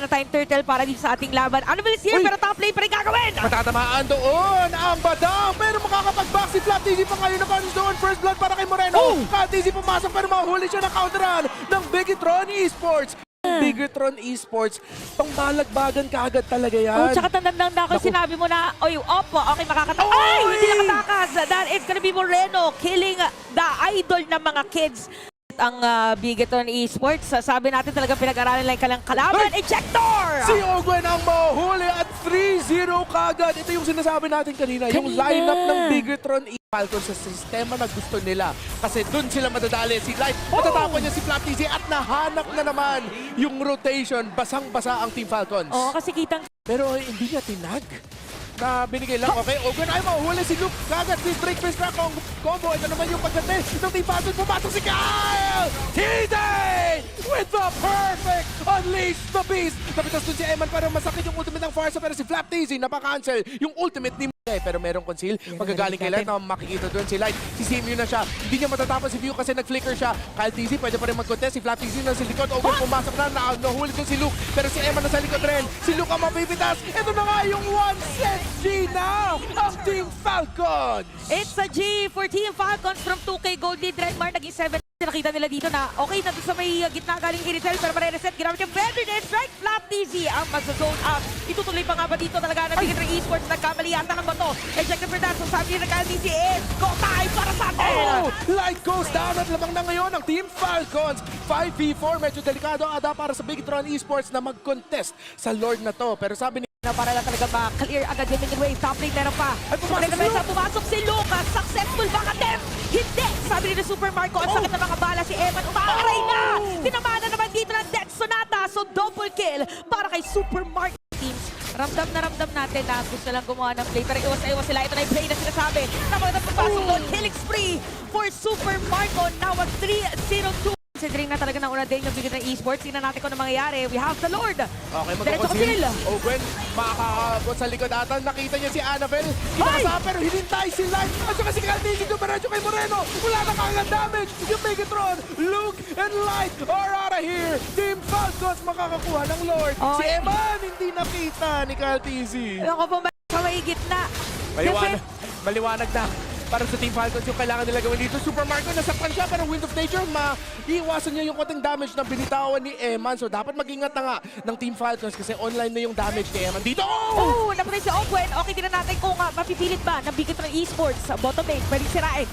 na tayong turtle para dito sa ating laban. Annabelle is here, pero top lane pa rin gagawin! Matatamaan doon ang badang, pero makakapag-back si Flap TZ pa ngayon na panis doon. First blood para kay Moreno. TZ pumasok pero mahuli siya ng counteran ng Bigetron Esports. Bigetron Esports, pangbalagbagan kaagad talaga yan. Oh, tsaka tandang na ako sinabi mo na, oy, opo, okay, makakatakas. Ay, hindi nakatakas. That is gonna be Moreno killing the idol ng mga kids. Ang Bigetron Esports, sabi natin talaga pinag-aralan lang kalang kalaban, Ejector! Si Ogwen ang mahuli at 3-0 kagad. Ito yung sinasabi natin kanina, yung lineup ng Bigetron Falcons sa sistema na gusto nila. Kasi dun sila madadali. Si Light, matatapon niya si Flap TZ at nahanap na naman yung rotation. Basang-basa ang Team Falcons. Oo, kasi kitang... Pero hindi niya tinag. Na binigay lang. Okay, Ogwen ay mahuli si Luke. Kagad si Break Fist Crack combo. Ito naman yung pagkate ng Team Falcons. Pumasok si Kyle! TJ! With the perfect Unleash the Beast! Napitas dun si Eman para masakit yung ultimate ng Farsa. Pero si Flap TZ napaka-cancel yung ultimate ni pero merong conceal. Magagaling kay Light na makikita doon si Light. Si Simio na siya. Hindi niya matatapos si View kasi nag-flicker siya. Kyle TZ pwede pa rin mag-contest. Si Flap TZ na sa likod. Ogwen pumasok na. Nahuli doon si Luke. Pero si Emma na sa likod rin. Si Luke ang mapipitas. Ito na nga yung 1 set G now ang Team Falcons. It's a G for Team Falcons from 2K Gold Lead. Redmar naging 7. Nakita nila dito na okay na sa may gitna galing Iritel pero marireset. Ginamit yung Bender Dead Strike. Flap TZ ang mag-zone up. Itutuloy pa nga ba dito talaga na Bigetron Esports. Nagkamali yata ng bato. Ejected for that. So sabi nila Kyle TZ is go time para sa atin. Oh! Light goes down at lamang na ngayon ang Team Falcons. 5v4. Medyo delikado ada para sa Bigetron Esports na mag-contest sa Lord na to. Pero sabi ni para lang talaga ma-clear agad yung minion wave. Top lane meron pa. Pumasok si Lucas. Successful baka attempt. Hindi. Sabi ni Super Marco. Ang sakit ng mga bala. Si Eman umaaray na. Tinamana naman dito ng Death Sonata. So double kill para kay Super Marco teams. Ramdam na ramdam natin na gusto lang gumawa ng play. Pero iwas-iwas sila. Ito na yung play na sinasabi. Napagandang pagpasok doon. Killing spree for Super Marco. Now a 3-0-2. Considering na talaga na una din yung Bigetron Esports, tingnan natin kung ano mangyayari. We have the Lord. Okay, Diretso magkakonsil. Ogwen, makakabot sa likod ata. Nakita niya si Annabelle. Kinasa pero hinintay si Light. At saka si Kaltigi dumiretso kay Moreno. Wala na kagad damage. Yung Bigetron, Luke and Light are out of here. Team Falcons makakakuha ng Lord. Si Eman hindi nakita ni Kaltigi. Alam ko po sa may gitna. Maliwanag na. Para sa Team Falcons yung kailangan nila gawin dito. Super Marco, nasaktan siya pero Wind of Nature, maiiwasan niya yung konting damage na binitawan ni Eman. So dapat mag-ingat na nga ng Team Falcons kasi online na yung damage ni Eman dito. Oh! Napatay si Ogwen. Okay, tingnan natin kung mapipilit ba ng Bigetron Esports sa bottom lane. Pwedeng sirain.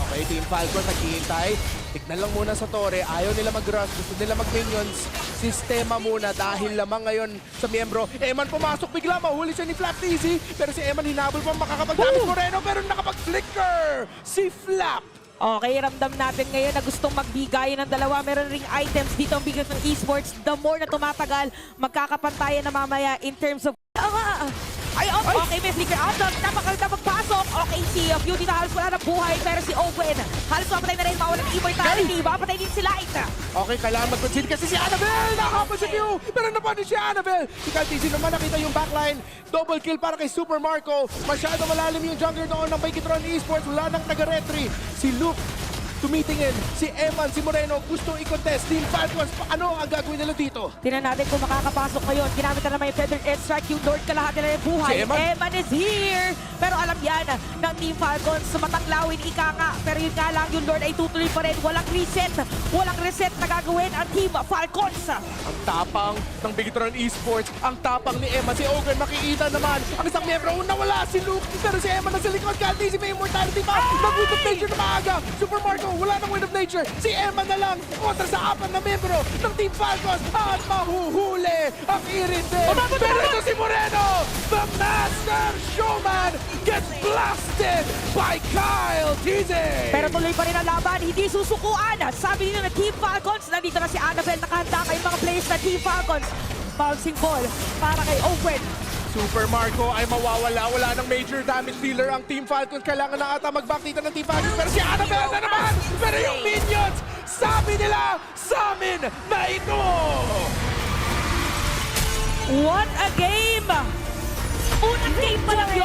Okay, Team Falcons naghihintay. Tignan lang muna sa Torre. Ayaw nila mag-rush. Gusto nila mag-minions. Sistema muna dahil lamang ngayon sa miyembro. Eman pumasok bigla. Mahuli siya ni Flap TZ. Pero si Eman hinabol pa makakapag-damage Moreno. Pero nakapag-flicker si Flap. Okay, ramdam natin ngayon na gustong magbigay ng dalawa. Meron ring items dito ang Bigetron Esports. The more na tumatagal, magkakapantayan na mamaya in terms of... Okay, may flicker out. Napakaganda magpasok. Okay, si Beauty na halos wala ng buhay. Pero si Ogwen, halos mapatay na rin. Mawala ng immortality. Mapatay din si Light. Okay, kailangan mag-concede kasi si Annabelle! Nakakapos si Q! Pero napanin si Annabelle! Si Kaltisi naman nakita yung backline. Double kill para kay Super Marco. Masyado malalim yung jungler noon ng Bigetron Esports. Wala nang taga-retry. Si Luke tumitingin. Si Eman, si Moreno gusto i-contest. Team Falcons, ano ang gagawin nila dito? Tingnan natin kung makakapasok ngayon. Ginamit na naman yung Feather Edge Strike. Yung Lord kalahati na yung buhay. Si Eman is here! Pero alam yan ng Team Falcons. Mataklawin, ika nga. Pero yun nga lang, yung Lord ay tutuloy pa rin. Walang reset. Walang reset na gagawin ang Team Falcons. Ang tapang ng Bigetron Esports. Ang tapang ni Eman. Si Ogren makikita naman. Ang isang miyembro, nawala si Luke. Pero si Eman na sa likod. Kaltisi may immortality pa. Mag-Wind of Nature na maaga. Super Marco, wala ng Wind of Nature. Si Eman na lang kontra sa 4 na miyembro ng Team Falcons. At mahuhuli ang Iritel. Pero ito si Moreno. The Master Showman gets blasted by Kyle TZ. Pero tuloy pa rin ang laban, hindi susukuan. Sabi nila na Team Falcons, nandito na si Annabelle, nakahanda kayong mga players na Team Falcons. Bouncing ball para kay Owen. Super Marco ay mawawala. Wala ng major damage dealer ang Team Falcons. Kailangan na ata mag-back dito ng Team Falcons. Pero si Annabelle na naman! Pero yung minions, sabi nila, sa amin na ito! What a game! Unang game pa lang yun.